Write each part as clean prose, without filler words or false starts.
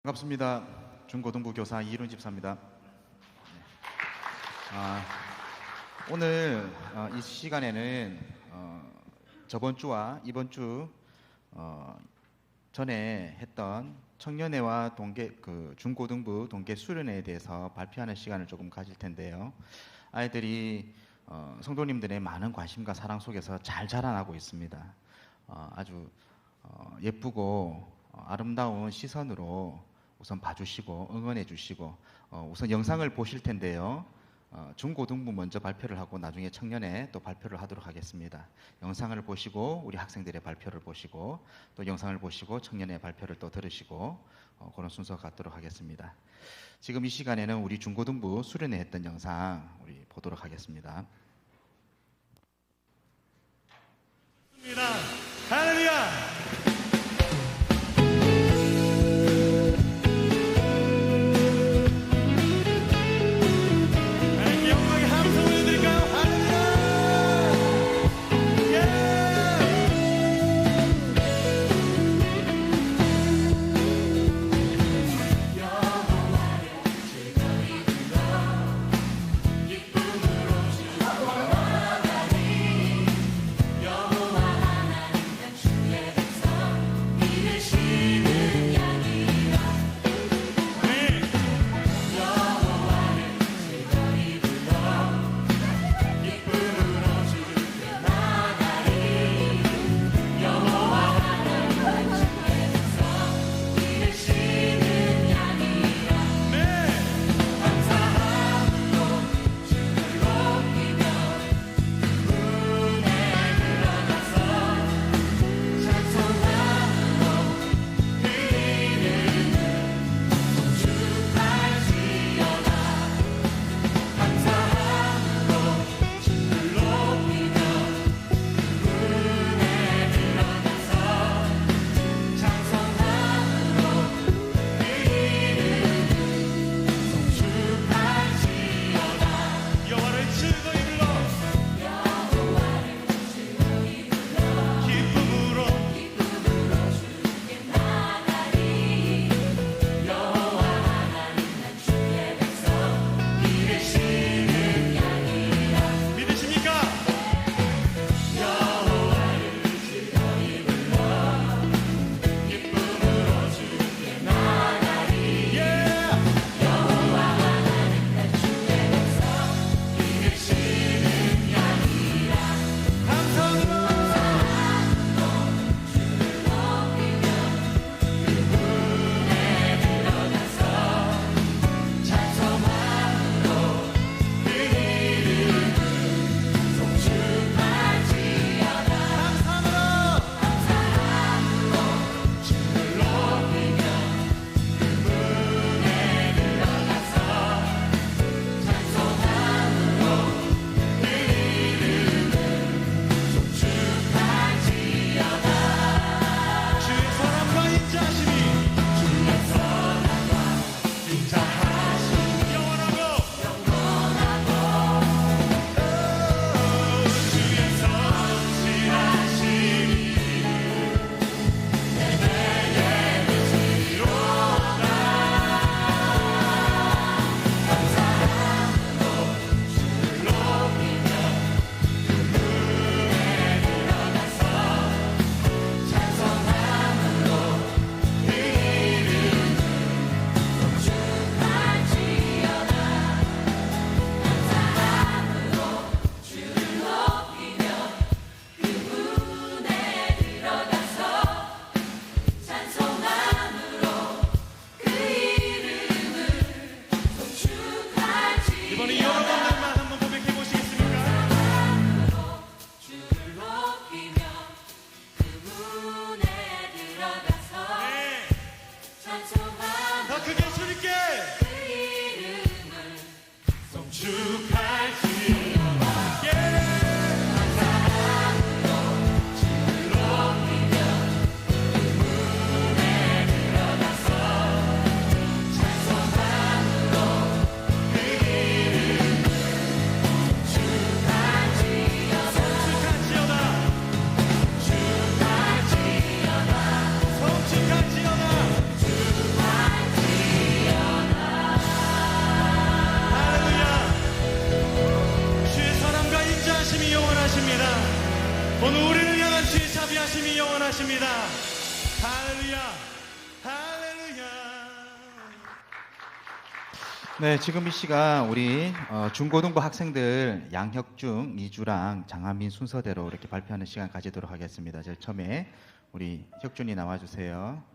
반갑습니다. 중고등부 교사 이일훈 집사입니다. 오늘 이 시간에는 저번 주와 이번 주 전에 했던 청년회와 중고등부 동계 수련회에 대해서 발표하는 시간을 조금 가질 텐데요. 아이들이 성도님들의 많은 관심과 사랑 속에서 잘 자라나고 있습니다. 아주 예쁘고 아름다운 시선으로 우선 봐주시고 응원해 주시고 우선 영상을 보실 텐데요. 중고등부 먼저 발표를 하고 나중에 청년회 또 발표를 하도록 하겠습니다. 영상을 보시고 우리 학생들의 발표를 보시고 또 영상을 보시고 청년회 발표를 또 들으시고 그런 순서가 갖도록 하겠습니다. 지금 이 시간에는 우리 중고등부 수련회 했던 영상 우리 보도록 하겠습니다. 할렐루야! 인자하심이 영원하십니다. 할렐루야, 할렐루야. 네, 지금 이 시간 우리 중고등부 학생들 양혁중, 이주랑, 장한민 순서대로 이렇게 발표하는 시간 가지도록 하겠습니다. 제일 처음에 우리 혁준이 나와주세요.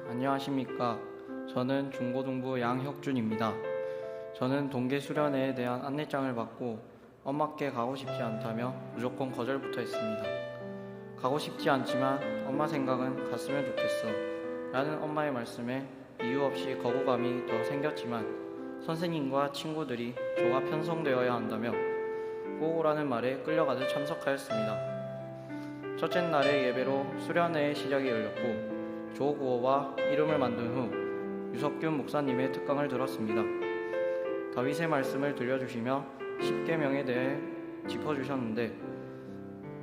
안녕하십니까. 저는 중고등부 양혁준입니다. 저는 동계 수련회에 대한 안내장을 받고 엄마께 가고 싶지 않다며 무조건 거절부터 했습니다. 가고 싶지 않지만 엄마 생각은 갔으면 좋겠어 라는 엄마의 말씀에 이유 없이 거부감이 더 생겼지만 선생님과 친구들이 조가 편성되어야 한다며 꼭 오라는 말에 끌려가듯 참석하였습니다. 첫째 날의 예배로 수련회의 시작이 열렸고 조구호와 이름을 만든 후 유석균 목사님의 특강을 들었습니다. 다윗의 말씀을 들려주시며 10계명에 대해 짚어주셨는데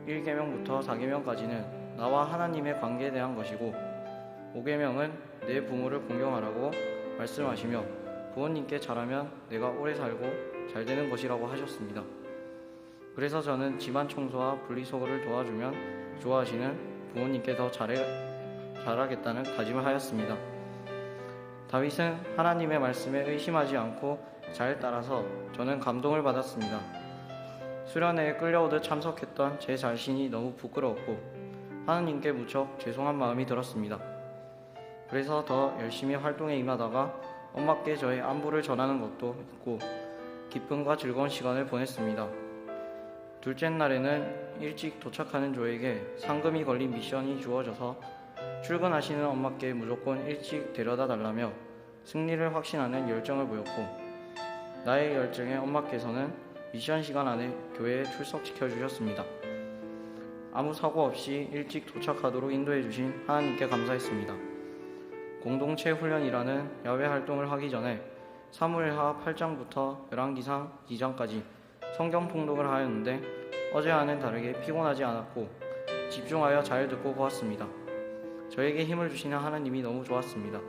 1계명부터 4계명까지는 나와 하나님의 관계에 대한 것이고 5계명은 내 부모를 공경하라고 말씀하시며 부모님께 잘하면 내가 오래 살고 잘 되는 것이라고 하셨습니다. 그래서 저는 집안 청소와 분리수거를 도와주면 좋아하시는 부모님께 더 잘하겠다는 다짐을 하였습니다. 다윗은 하나님의 말씀에 의심하지 않고 잘 따라서 저는 감동을 받았습니다. 수련회에 끌려오듯 참석했던 제 자신이 너무 부끄러웠고 하나님께 무척 죄송한 마음이 들었습니다. 그래서 더 열심히 활동에 임하다가 엄마께 저의 안부를 전하는 것도 있고 기쁨과 즐거운 시간을 보냈습니다. 둘째 날에는 일찍 도착하는 조에게 상금이 걸린 미션이 주어져서 출근하시는 엄마께 무조건 일찍 데려다 달라며 승리를 확신하는 열정을 보였고 나의 열정에 엄마께서는 미션 시간 안에 교회에 출석시켜 주셨습니다. 아무 사고 없이 일찍 도착하도록 인도해 주신 하나님께 감사했습니다. 공동체 훈련이라는 야외 활동을 하기 전에 사무엘하 8장부터 열왕기상 2장까지 성경 통독을 하였는데 어제와는 다르게 피곤하지 않았고 집중하여 잘 듣고 보았습니다. 저에게 힘을 주시는 하나님이 너무 좋았습니다.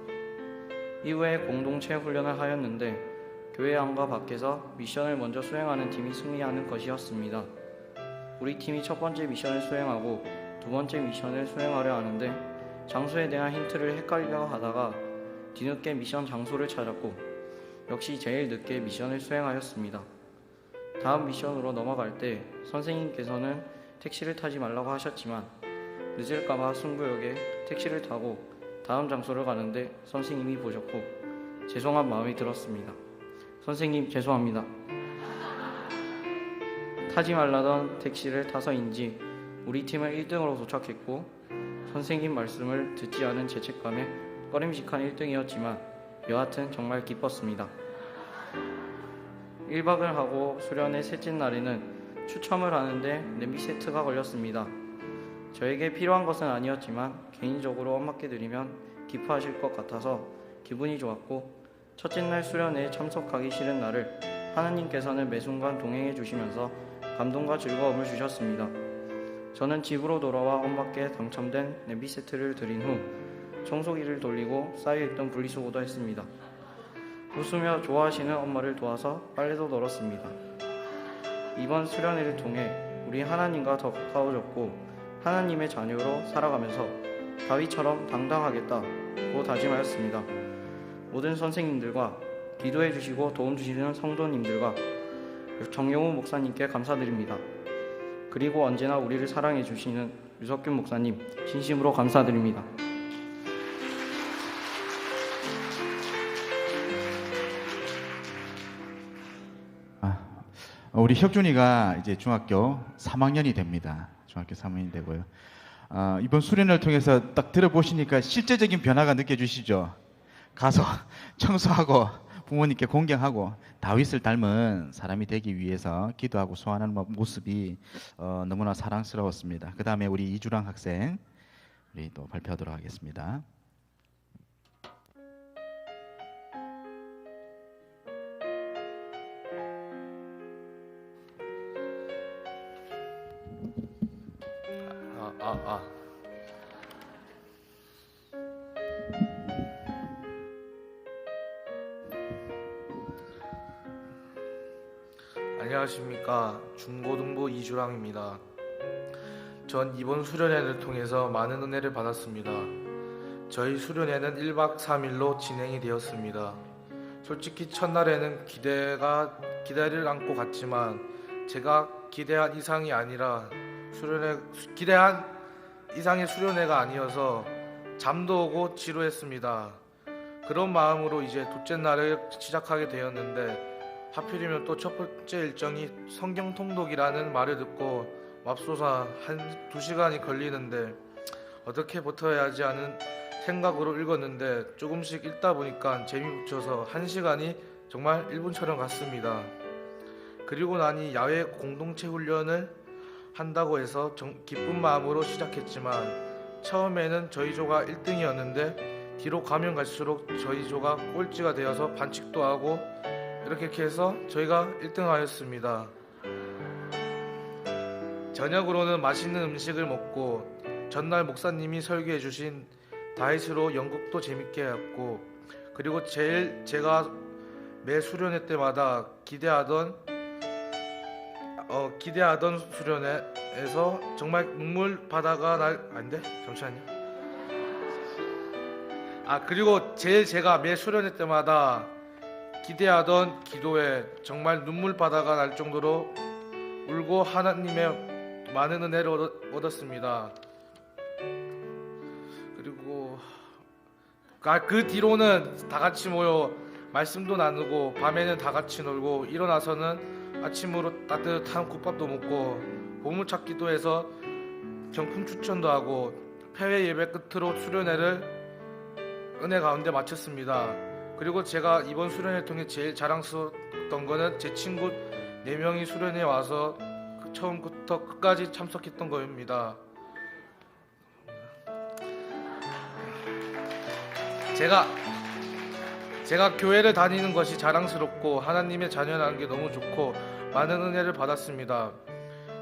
이후에 공동체 훈련을 하였는데 교회 안과 밖에서 미션을 먼저 수행하는 팀이 승리하는 것이었습니다. 우리 팀이 첫 번째 미션을 수행하고 두 번째 미션을 수행하려 하는데 장소에 대한 힌트를 헷갈려 하다가 뒤늦게 미션 장소를 찾았고 역시 제일 늦게 미션을 수행하였습니다. 다음 미션으로 넘어갈 때 선생님께서는 택시를 타지 말라고 하셨지만 늦을까봐 승부욕에 택시를 타고 다음 장소를 가는데 선생님이 보셨고 죄송한 마음이 들었습니다. 선생님 죄송합니다. 타지 말라던 택시를 타서인지 우리 팀은 1등으로 도착했고 선생님 말씀을 듣지 않은 죄책감에 꺼림직한 1등이었지만 여하튼 정말 기뻤습니다. 1박을 하고 수련의 셋째 날에는 추첨을 하는데 냄비 세트가 걸렸습니다. 저에게 필요한 것은 아니었지만 개인적으로 엄마께 드리면 기뻐하실 것 같아서 기분이 좋았고 첫째 날 수련회에 참석하기 싫은 나를 하나님께서는 매 순간 동행해 주시면서 감동과 즐거움을 주셨습니다. 저는 집으로 돌아와 엄마께 당첨된 냄비 세트를 드린 후 청소기를 돌리고 쌓여있던 분리수거도 했습니다. 웃으며 좋아하시는 엄마를 도와서 빨래도 널었습니다. 이번 수련회를 통해 우리 하나님과 더 가까워졌고 하나님의 자녀로 살아가면서 다윗처럼 당당하겠다고 다짐하였습니다. 모든 선생님들과 기도해 주시고 도움 주시는 성도님들과 정용우 목사님께 감사드립니다. 그리고 언제나 우리를 사랑해 주시는 유석균 목사님 진심으로 감사드립니다. 우리 혁준이가 이제 중학교 3학년이 됩니다. 중학교 3학년이 되고요. 이번 수련을 통해서 딱 들어보시니까 실제적인 변화가 느껴지시죠? 가서 청소하고 부모님께 공경하고 다윗을 닮은 사람이 되기 위해서 기도하고 소원하는 모습이 너무나 사랑스러웠습니다. 그 다음에 우리 이주랑 학생 우리 또 발표하도록 하겠습니다. 안녕하십니까. 중고등부 이주랑입니다. 전 이번 수련회를 통해서 많은 은혜를 받았습니다. 저희 수련회는 1박 3일로 진행이 되었습니다. 솔직히 첫날에는 기대를 안고 갔지만 제가 기대한 이상이 아니라 기대한 이상의 수련회가 아니어서 잠도 오고 지루했습니다. 그런 마음으로 이제 둘째 날을 시작하게 되었는데 하필이면 또 첫 번째 일정이 성경 통독이라는 말을 듣고 맙소사 2시간이 걸리는데 어떻게 버텨야 하지 하는 생각으로 읽었는데 조금씩 읽다 보니까 재미 붙여서 1시간이 정말 1분처럼 갔습니다. 그리고 나니 야외 공동체 훈련을 한다고 해서 기쁜 마음으로 시작했지만 처음에는 저희 조가 1등이었는데 뒤로 가면 갈수록 저희 조가 꼴찌가 되어서 반칙도 하고 이렇게 해서 저희가 1등하였습니다. 저녁으로는 맛있는 음식을 먹고 전날 목사님이 설교해 주신 다윗으로 연극도 재밌게 했고 그리고 제가 매 수련회 때마다 기대하던 수련회에서 정말 눈물 바다가 그리고 제가 매 수련회 때마다 기대하던 기도에 정말 눈물 바다가 날 정도로 울고 하나님의 많은 은혜를 얻었습니다. 그리고 그 뒤로는 다 같이 모여 말씀도 나누고 밤에는 다 같이 놀고 일어나서는 아침으로 따뜻한 국밥도 먹고 보물찾기도 해서 경품 추천도 하고 폐회 예배 끝으로 수련회를 은혜 가운데 마쳤습니다. 그리고 제가 이번 수련회 통해 제일 자랑스러웠던 거는 제 친구 4명이 수련회에 와서 처음부터 끝까지 참석했던 거입니다. 제가 교회를 다니는 것이 자랑스럽고 하나님의 자녀라는 게 너무 좋고 많은 은혜를 받았습니다.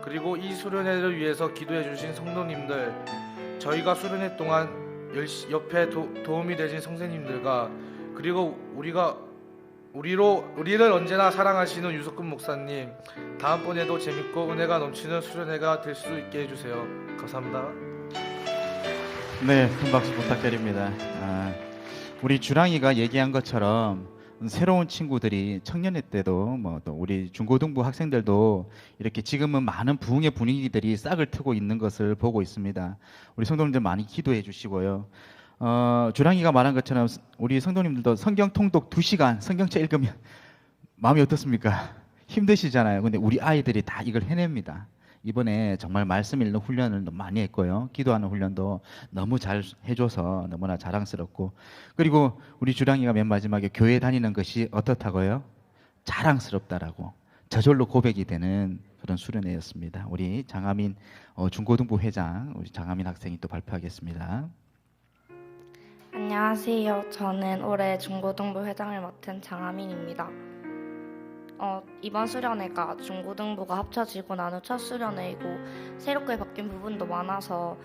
그리고 이 수련회를 위해서 기도해 주신 성도님들, 저희가 수련회 동안 옆에 도움이 되신 선생님들과 그리고 우리를 언제나 사랑하시는 유석근 목사님, 다음번에도 재밌고 은혜가 넘치는 수련회가 될 수 있게 해주세요. 감사합니다. 네, 큰 박수 부탁드립니다. 우리 주랑이가 얘기한 것처럼 새로운 친구들이 청년회 때도 또 우리 중고등부 학생들도 이렇게 지금은 많은 부흥의 분위기들이 싹을 트고 있는 것을 보고 있습니다. 우리 성도님들 많이 기도해 주시고요. 주랑이가 말한 것처럼 우리 성도님들도 성경 통독 2시간 성경책 읽으면 마음이 어떻습니까? 힘드시잖아요. 근데 우리 아이들이 다 이걸 해냅니다. 이번에 정말 말씀 읽는 훈련을 너무 많이 했고요. 기도하는 훈련도 너무 잘 해줘서 너무나 자랑스럽고, 그리고 우리 주랑이가 맨 마지막에 교회 다니는 것이 어떻다고요? 자랑스럽다라고 저절로 고백이 되는 그런 수련회였습니다. 우리 장하민 중고등부 회장, 우리 장하민 학생이 또 발표하겠습니다. 안녕하세요. 저는 올해 중고등부 회장을 맡은 장하민입니다. 이번 수련회가 중고등부가 합쳐지고 난 후 첫 수련회이고 새롭게 바뀐 부분도 많아서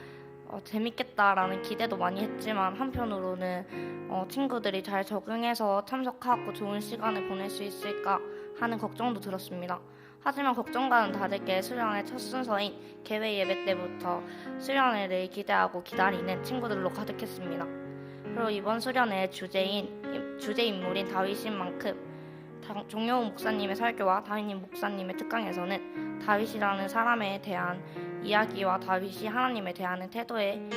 재밌겠다라는 기대도 많이 했지만 한편으로는 친구들이 잘 적응해서 참석하고 좋은 시간을 보낼 수 있을까 하는 걱정도 들었습니다. 하지만 걱정과는 다르게 수련회 첫 순서인 개회 예배 때부터 수련회를 기대하고 기다리는 친구들로 가득했습니다. 그리고 이번 수련회의 주제 인물인 다윗인 만큼 종효우 목사님의 설교와 다윗님 목사님의 특강에서는 다윗이라는 사람에 대한 이야기와 다윗이 하나님에 대한 태도에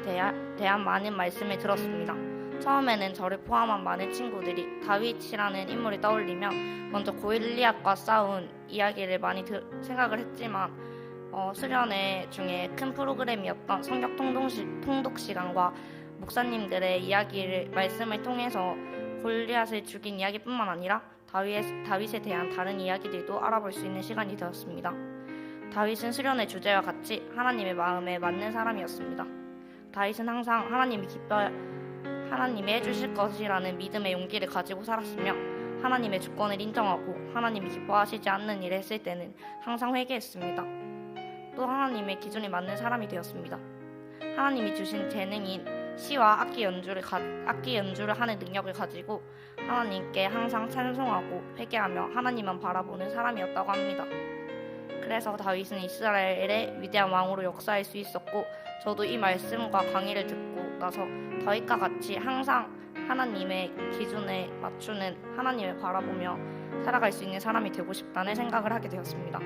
대한 많은 말씀을 들었습니다. 처음에는 저를 포함한 많은 친구들이 다윗이라는 인물이 떠올리면 먼저 골리앗과 싸운 이야기를 많이 생각을 했지만 수련회 중에 큰 프로그램이었던 성경 통독 시간과 목사님들의 말씀을 통해서 골리앗을 죽인 이야기뿐만 아니라 다윗에 대한 다른 이야기들도 알아볼 수 있는 시간이 되었습니다. 다윗은 수련의 주제와 같이 하나님의 마음에 맞는 사람이었습니다. 다윗은 항상 하나님이 해주실 것이라는 믿음의 용기를 가지고 살았으며 하나님의 주권을 인정하고 하나님이 기뻐하시지 않는 일을 했을 때는 항상 회개했습니다. 또 하나님의 기준에 맞는 사람이 되었습니다. 하나님이 주신 재능인 시와 악기 연주를 하는 능력을 가지고 하나님께 항상 찬송하고 회개하며 하나님만 바라보는 사람이었다고 합니다. 그래서 다윗은 이스라엘의 위대한 왕으로 역사할 수 있었고, 저도 이 말씀과 강의를 듣고 나서 다윗과 같이 항상 하나님의 기준에 맞추는, 하나님을 바라보며 살아갈 수 있는 사람이 되고 싶다는 생각을 하게 되었습니다.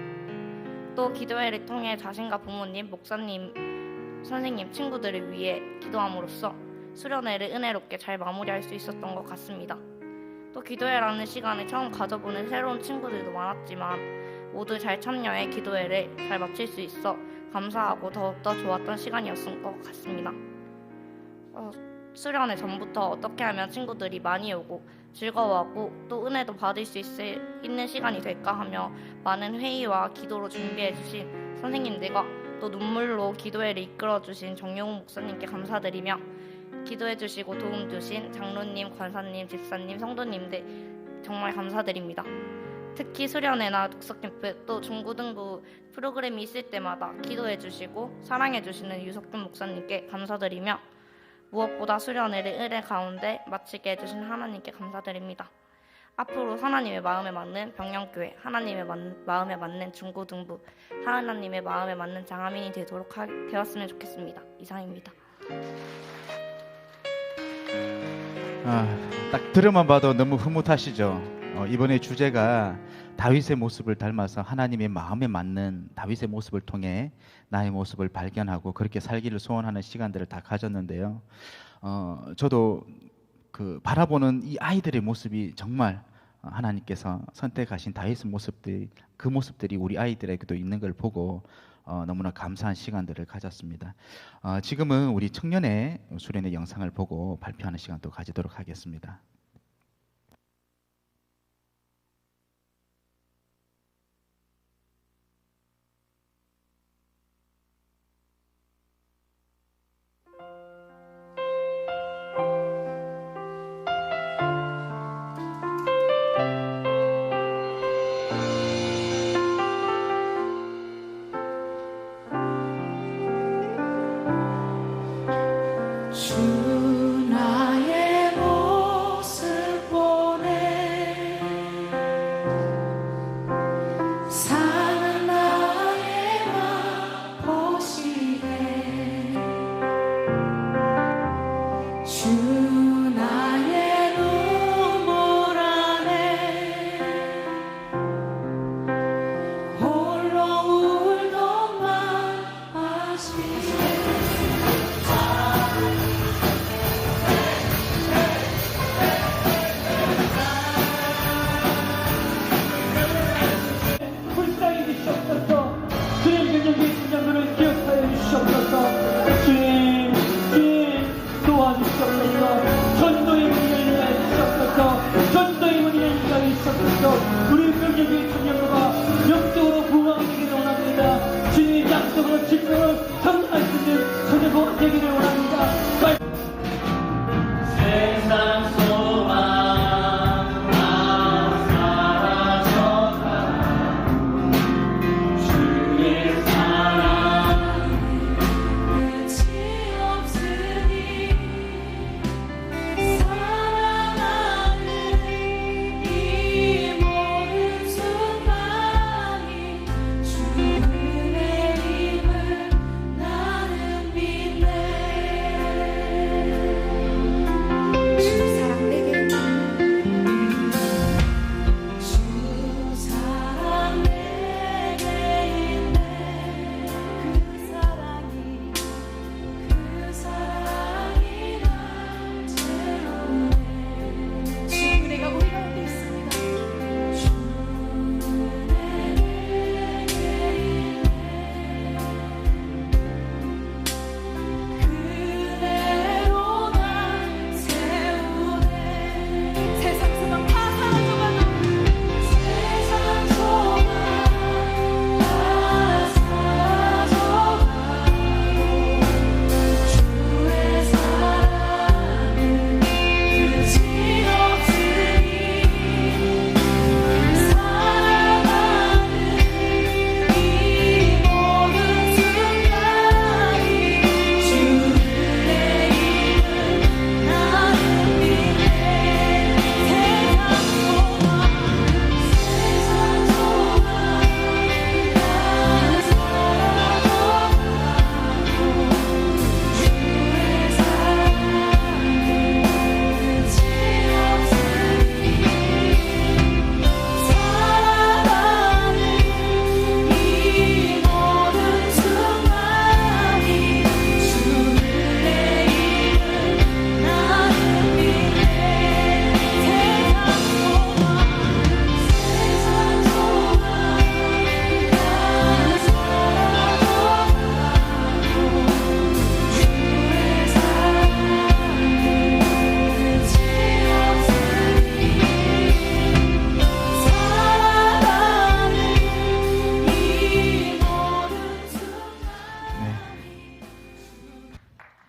또 기도회를 통해 자신과 부모님, 목사님, 선생님, 친구들을 위해 기도함으로써 수련회를 은혜롭게 잘 마무리할 수 있었던 것 같습니다. 또 기도회라는 시간을 처음 가져보는 새로운 친구들도 많았지만 모두 잘 참여해 기도회를 잘 마칠 수 있어 감사하고 더욱더 좋았던 시간이었을 것 같습니다. 수련회 전부터 어떻게 하면 친구들이 많이 오고 즐거워하고 또 은혜도 받을 수 있는 시간이 될까 하며 많은 회의와 기도로 준비해 주신 선생님들과 또 눈물로 기도회를 이끌어 주신 정용훈 목사님께 감사드리며, 기도해 주시고 도움 주신 장로님, 권사님, 집사님, 성도님들 정말 감사드립니다. 특히 수련회나 독서캠프 또 중고등부 프로그램이 있을 때마다 기도해 주시고 사랑해 주시는 유석균 목사님께 감사드리며, 무엇보다 수련회를 은혜 가운데 마치게 해주신 하나님께 감사드립니다. 앞으로 하나님의 마음에 맞는 병영교회, 하나님의 마음에 맞는 중고등부, 하나님의 마음에 맞는 장하민이 되었으면 좋겠습니다. 이상입니다. 딱 들으만 봐도 너무 흐뭇하시죠? 이번에 주제가 다윗의 모습을 닮아서 하나님의 마음에 맞는 다윗의 모습을 통해 나의 모습을 발견하고 그렇게 살기를 소원하는 시간들을 다 가졌는데요. 저도 바라보는 이 아이들의 모습이 정말 하나님께서 선택하신 다윗의 모습들, 그 모습들이 우리 아이들에게도 있는 걸 보고 너무나 감사한 시간들을 가졌습니다. 지금은 우리 청년의 수련회 영상을 보고 발표하는 시간도 가지도록 하겠습니다. 주 나의 모습 보네 사는 나의 맘 보시네 주 나의 눈물 안에 홀로 울던 맘 아시네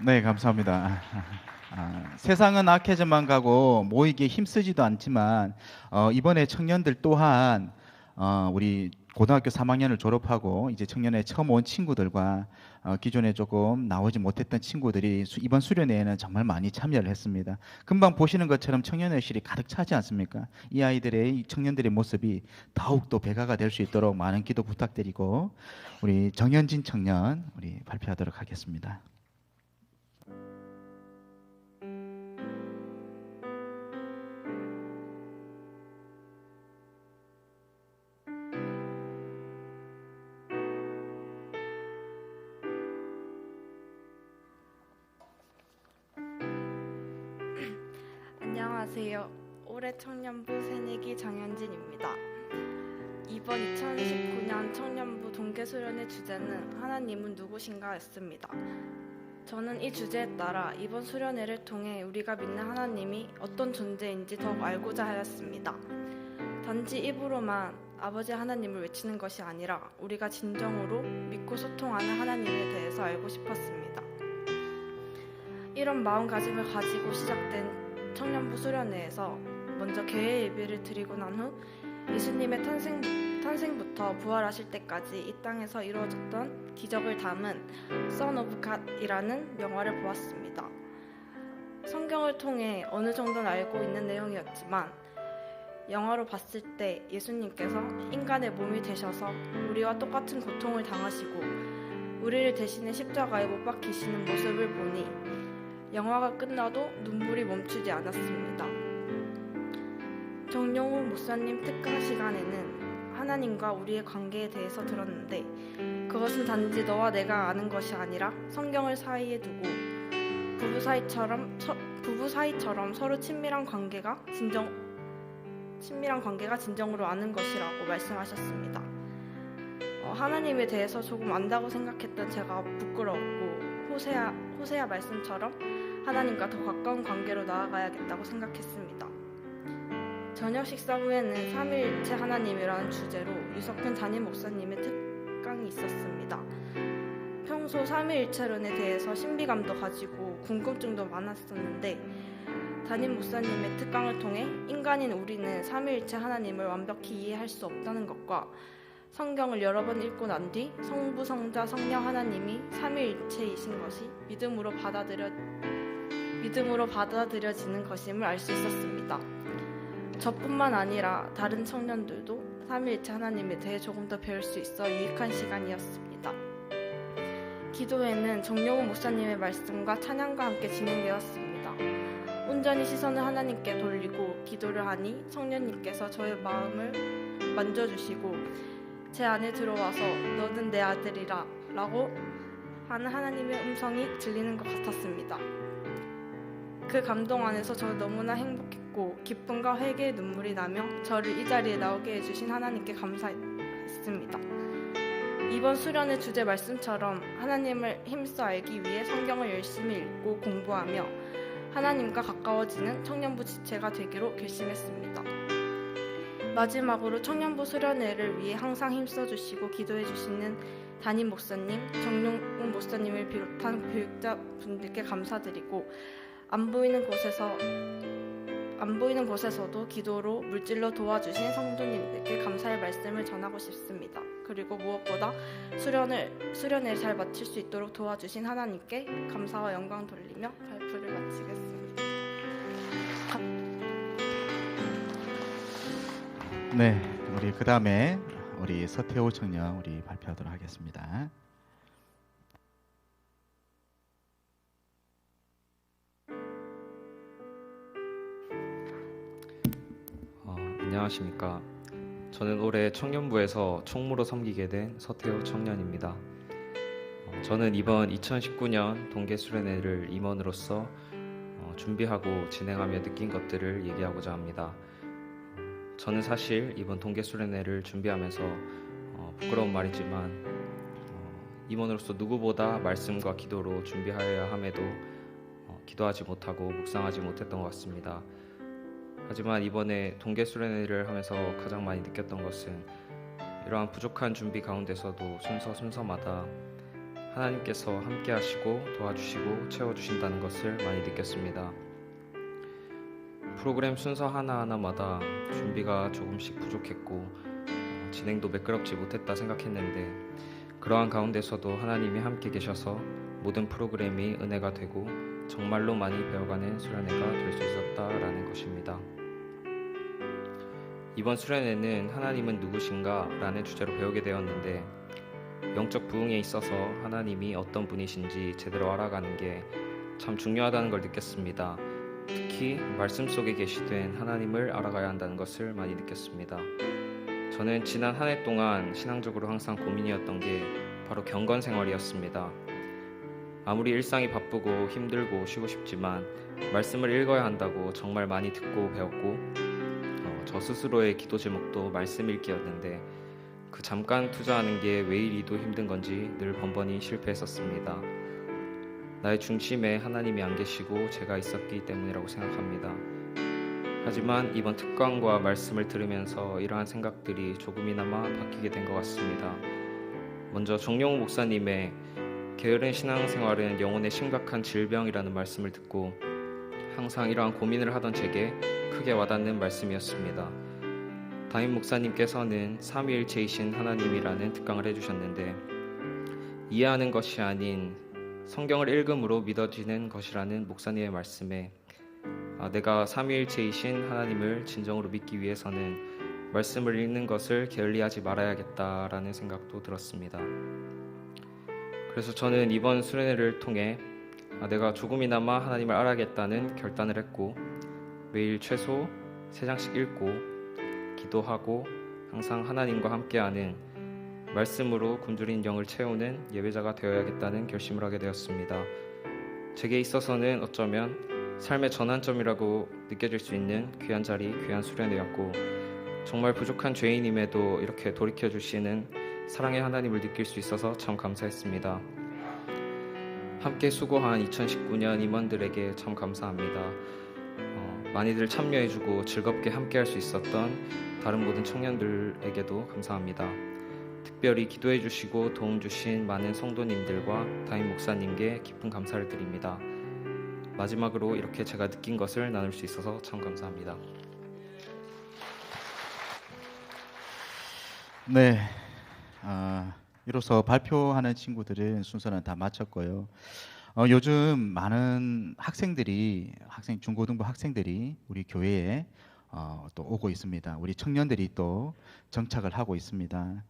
네, 감사합니다. 세상은 악해져만 가고 모이기에 힘쓰지도 않지만 이번에 청년들 또한 우리 고등학교 3학년을 졸업하고 이제 청년회 처음 온 친구들과 기존에 조금 나오지 못했던 친구들이 이번 수련회에는 정말 많이 참여를 했습니다. 금방 보시는 것처럼 청년회실이 가득 차지 않습니까? 이 아이들의 이 청년들의 모습이 더욱더 배가가 될 수 있도록 많은 기도 부탁드리고 우리 정현진 청년 우리 발표하도록 하겠습니다. 안녕하세요. 올해 청년부 새내기 정현진입니다. 이번 2019년 청년부 동계수련의 주제는 하나님은 누구신가 였습니다. 저는 이 주제에 따라 이번 수련회를 통해 우리가 믿는 하나님이 어떤 존재인지 더욱 알고자 하였습니다. 단지 입으로만 아버지 하나님을 외치는 것이 아니라 우리가 진정으로 믿고 소통하는 하나님에 대해서 알고 싶었습니다. 이런 마음가짐을 가지고 시작된 청년부 수련회에서 먼저 개회 예배를 드리고 난 후 예수님의 탄생부터 부활하실 때까지 이 땅에서 이루어졌던 기적을 담은 Son of God이라는 영화를 보았습니다. 성경을 통해 어느 정도는 알고 있는 내용이었지만 영화로 봤을 때 예수님께서 인간의 몸이 되셔서 우리와 똑같은 고통을 당하시고 우리를 대신해 십자가에 못 박히시는 모습을 보니 영화가 끝나도 눈물이 멈추지 않았습니다. 정용우 목사님 특강 시간에는 하나님과 우리의 관계에 대해서 들었는데 그것은 단지 너와 내가 아는 것이 아니라 성경을 사이에 두고 부부 사이처럼 서로 친밀한 관계가 진정으로 아는 것이라고 말씀하셨습니다. 하나님에 대해서 조금 안다고 생각했던 제가 부끄러웠고 호세아 말씀처럼 하나님과 더 가까운 관계로 나아가야겠다고 생각했습니다. 저녁 식사 후에는 삼위일체 하나님이라는 주제로 유석균 담임 목사님의 특강이 있었습니다. 평소 삼위일체론에 대해서 신비감도 가지고 궁금증도 많았었는데 담임 목사님의 특강을 통해 인간인 우리는 삼위일체 하나님을 완벽히 이해할 수 없다는 것과 성경을 여러 번 읽고 난 뒤 성부, 성자, 성령 하나님이 삼위일체이신 것이 믿음으로 받아들여지는 것임을 알 수 있었습니다. 저뿐만 아니라 다른 청년들도 삼위일체 하나님에 대해 조금 더 배울 수 있어 유익한 시간이었습니다. 기도회는 정용우 목사님의 말씀과 찬양과 함께 진행되었습니다. 온전히 시선을 하나님께 돌리고 기도를 하니 성령님께서 저의 마음을 만져주시고 제 안에 들어와서 너는 내 아들이라 라고 하는 하나님의 음성이 들리는 것 같았습니다. 그 감동 안에서 저는 너무나 행복했고 기쁨과 회개의 눈물이 나며 저를 이 자리에 나오게 해주신 하나님께 감사했습니다. 이번 수련의 주제 말씀처럼 하나님을 힘써 알기 위해 성경을 열심히 읽고 공부하며 하나님과 가까워지는 청년부 지체가 되기로 결심했습니다. 마지막으로 청년부 수련회를 위해 항상 힘써주시고 기도해주시는 담임 목사님, 정용웅 목사님을 비롯한 교육자분들께 감사드리고 안 보이는 곳에서도 기도로 물질로 도와주신 성도님들께 감사의 말씀을 전하고 싶습니다. 그리고 무엇보다 수련회를 잘 마칠 수 있도록 도와주신 하나님께 감사와 영광 돌리며 발표를 마치겠습니다. 네, 우리 그 다음에 우리 서태호 청년 우리 발표하도록 하겠습니다. 안녕하십니까. 저는 올해 청년부에서 총무로 섬기게 된 서태호 청년입니다. 저는 이번 2019년 동계수련회를 임원으로서 준비하고 진행하며 느낀 것들을 얘기하고자 합니다. 저는 사실 이번 동계수련회를 준비하면서 부끄러운 말이지만 임원으로서 누구보다 말씀과 기도로 준비하여야 함에도 기도하지 못하고 묵상하지 못했던 것 같습니다. 하지만 이번에 동계수련회를 하면서 가장 많이 느꼈던 것은 이러한 부족한 준비 가운데서도 순서마다 하나님께서 함께 하시고 도와주시고 채워주신다는 것을 많이 느꼈습니다. 프로그램 순서 하나하나마다 준비가 조금씩 부족했고 진행도 매끄럽지 못했다 생각했는데 그러한 가운데서도 하나님이 함께 계셔서 모든 프로그램이 은혜가 되고 정말로 많이 배워가는 수련회가 될 수 있었다라는 것입니다. 이번 수련회는 하나님은 누구신가? 라는 주제로 배우게 되었는데 영적 부흥에 있어서 하나님이 어떤 분이신지 제대로 알아가는 게 참 중요하다는 걸 느꼈습니다. 특히 말씀 속에 계시된 하나님을 알아가야 한다는 것을 많이 느꼈습니다. 저는 지난 한 해 동안 신앙적으로 항상 고민이었던 게 바로 경건 생활이었습니다. 아무리 일상이 바쁘고 힘들고 쉬고 싶지만 말씀을 읽어야 한다고 정말 많이 듣고 배웠고 저 스스로의 기도 제목도 말씀 읽기였는데 그 잠깐 투자하는 게 왜 이리도 힘든 건지 늘 번번이 실패했었습니다. 나의 중심에 하나님이 안 계시고 제가 있었기 때문이라고 생각합니다. 하지만 이번 특강과 말씀을 들으면서 이러한 생각들이 조금이나마 바뀌게 된 것 같습니다. 먼저 정용우 목사님의 게으른 신앙생활은 영혼의 심각한 질병이라는 말씀을 듣고 항상 이러한 고민을 하던 제게 크게 와닿는 말씀이었습니다. 담임 목사님께서는 삼위일체이신 하나님이라는 특강을 해주셨는데 이해하는 것이 아닌 성경을 읽음으로 믿어지는 것이라는 목사님의 말씀에 내가 삼위일체이신 하나님을 진정으로 믿기 위해서는 말씀을 읽는 것을 게을리하지 말아야겠다라는 생각도 들었습니다. 그래서 저는 이번 수련회를 통해 내가 조금이나마 하나님을 알아야겠다는 결단을 했고 매일 최소 3장씩 읽고 기도하고 항상 하나님과 함께하는 말씀으로 굶주린 영을 채우는 예배자가 되어야겠다는 결심을 하게 되었습니다. 제게 있어서는 어쩌면 삶의 전환점이라고 느껴질 수 있는 귀한 자리, 귀한 수련회였고 정말 부족한 죄인임에도 이렇게 돌이켜주시는 사랑의 하나님을 느낄 수 있어서 참 감사했습니다. 함께 수고한 2019년 임원들에게 참 감사합니다. 많이들 참여해주고 즐겁게 함께할 수 있었던 다른 모든 청년들에게도 감사합니다. 특별히 기도해주시고 도움 주신 많은 성도님들과 담임 목사님께 깊은 감사를 드립니다. 마지막으로 이렇게 제가 느낀 것을 나눌 수 있어서 참 감사합니다. 네, 이로써 발표하는 친구들은 순서는 다 마쳤고요. 요즘 많은 중고등부 학생들이 우리 교회에 또 오고 있습니다. 우리 청년들이 또 정착을 하고 있습니다.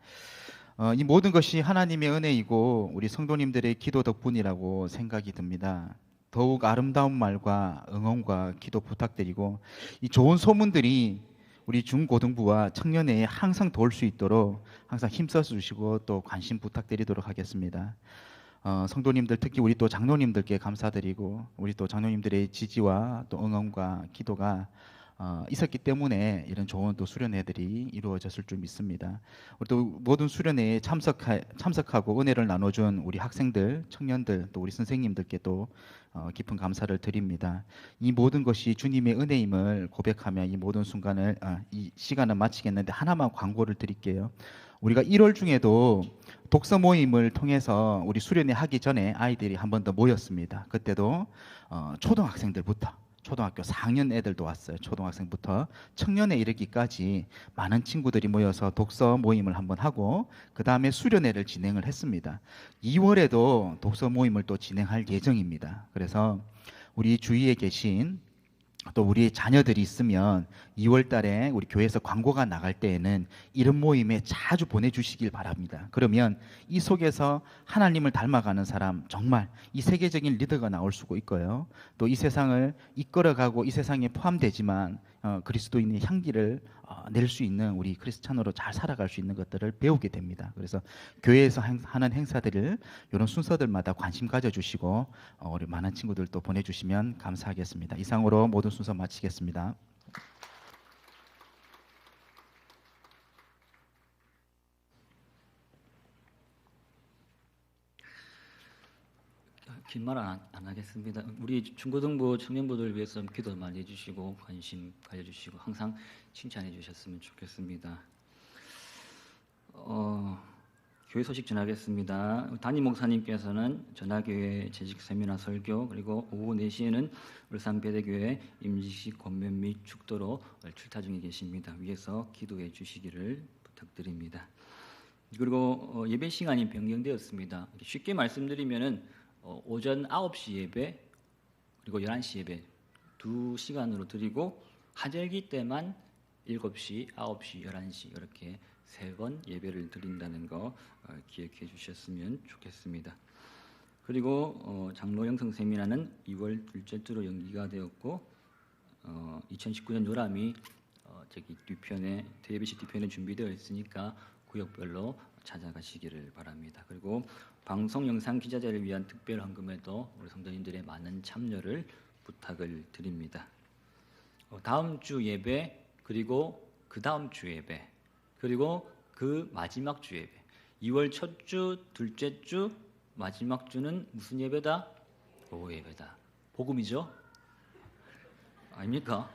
이 모든 것이 하나님의 은혜이고 우리 성도님들의 기도 덕분이라고 생각이 듭니다. 더욱 아름다운 말과 응원과 기도 부탁드리고 이 좋은 소문들이 우리 중고등부와 청년회에 항상 도울 수 있도록 항상 힘써 주시고 또 관심 부탁드리도록 하겠습니다. 성도님들 특히 우리 또 장로님들께 감사드리고 우리 또 장로님들의 지지와 또 응원과 기도가 있었기 때문에 이런 좋은 또 수련회들이 이루어졌을 줄 믿습니다. 우리 또 모든 수련회에 참석하고 은혜를 나눠준 우리 학생들, 청년들, 또 우리 선생님들께 또 깊은 감사를 드립니다. 이 모든 것이 주님의 은혜임을 고백하며 이 모든 이 시간을 마치겠는데 하나만 광고를 드릴게요. 우리가 1월 중에도 독서 모임을 통해서 우리 수련회 하기 전에 아이들이 한 번 더 모였습니다. 그때도 초등학생들부터 초등학교 4학년 애들도 왔어요. 초등학생부터 청년회 이르기까지 많은 친구들이 모여서 독서 모임을 한번 하고 그 다음에 수련회를 진행을 했습니다. 2월에도 독서 모임을 또 진행할 예정입니다. 그래서 우리 주위에 계신 또 우리 자녀들이 있으면 2월 달에 우리 교회에서 광고가 나갈 때에는 이런 모임에 자주 보내주시길 바랍니다. 그러면 이 속에서 하나님을 닮아가는 사람, 정말 이 세계적인 리더가 나올 수가 있고요. 또 이 세상을 이끌어가고 이 세상에 포함되지만 그리스도인의 향기를 낼 수 있는 우리 크리스찬으로 잘 살아갈 수 있는 것들을 배우게 됩니다. 그래서 교회에서 하는 행사들을 이런 순서들마다 관심 가져주시고 우리 많은 친구들도 보내주시면 감사하겠습니다. 이상으로 모든 순서 마치겠습니다. 긴 말 안 하겠습니다. 우리 중고등부 청년부들을 위해서 기도 많이 해주시고 관심 가져주시고 항상 칭찬해 주셨으면 좋겠습니다. 교회 소식 전하겠습니다. 담임 목사님께서는 전하교회 재직 세미나 설교 그리고 오후 4시에는 울산배대교회 임직식 권면 및 축도로 출타 중에 계십니다. 위에서 기도해 주시기를 부탁드립니다. 그리고 예배 시간이 변경되었습니다. 쉽게 말씀드리면은 오전 9시 예배 그리고 11시 예배 2시간으로 드리고 하절기 때만 7시, 9시, 11시 이렇게 3번 예배를 드린다는 거 기억해 주셨으면 좋겠습니다. 그리고 장로 영성 세미나는 2월 둘째 주로 연기가 되었고 2019년 요람이 저기 뒤편에 예배식 뒤편에 준비되어 있으니까 구역별로 찾아가시기를 바랍니다. 그리고 방송 영상 기자재를 위한 특별 헌금에도 우리 성도님들의 많은 참여를 부탁을 드립니다. 다음 주 예배 그리고 그 다음 주 예배 그리고 그 마지막 주 예배 2월 첫 주, 둘째 주, 마지막 주는 무슨 예배다? 오후 예배다. 복음이죠? 아닙니까?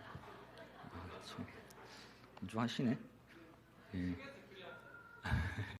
좀 하시네. 예.